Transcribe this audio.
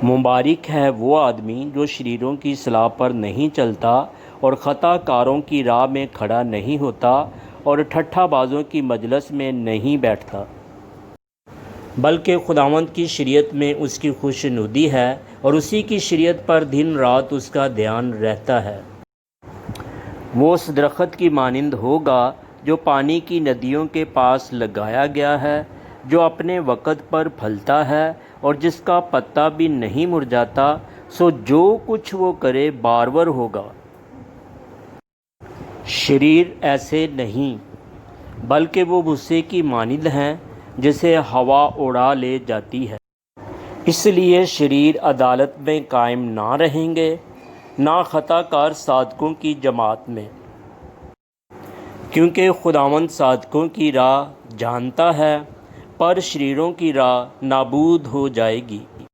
مبارک ہے وہ آدمی جو شریروں کی اصلاح پر نہیں چلتا اور خطا کاروں کی راہ میں کھڑا نہیں ہوتا اور ٹھٹھا بازوں کی مجلس میں نہیں بیٹھتا، بلکہ خداوند کی شریعت میں اس کی خوشنودی ہے اور اسی کی شریعت پر دن رات اس کا دھیان رہتا ہے۔ وہ اس درخت کی مانند ہوگا جو پانی کی ندیوں کے پاس لگایا گیا ہے، جو اپنے وقت پر پھلتا ہے اور جس کا پتا بھی نہیں مرجھاتا، سو جو کچھ وہ کرے بارور ہوگا۔ شریر ایسے نہیں، بلکہ وہ بھوسے کی مانند ہیں جسے ہوا اڑا لے جاتی ہے۔ اس لیے شریر عدالت میں قائم نہ رہیں گے، نہ خطا کار صادقوں کی جماعت میں، کیونکہ خداوند صادقوں کی راہ جانتا ہے، پر شریروں کی راہ نابود ہو جائے گی۔